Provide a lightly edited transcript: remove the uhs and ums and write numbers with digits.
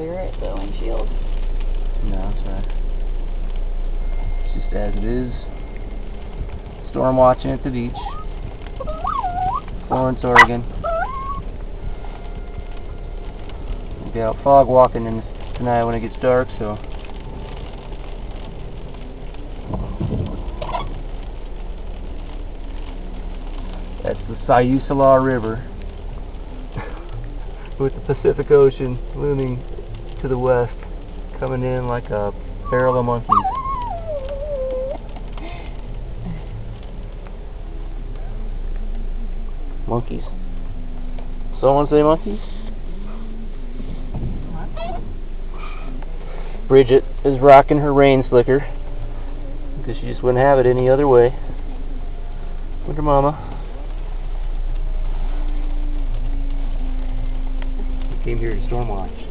clear it, the windshield. No, it's not. It's just as it is. Storm watching at the beach. Florence, Oregon. We'll be out fog walking in tonight when it gets dark, so. That's the Siuslaw River with the Pacific Ocean looming to the west, coming in like a barrel of monkeys. Monkeys. Someone say monkeys? Bridgett is rocking her rain slicker because she just wouldn't have it any other way. With her mama. Came here to storm watch.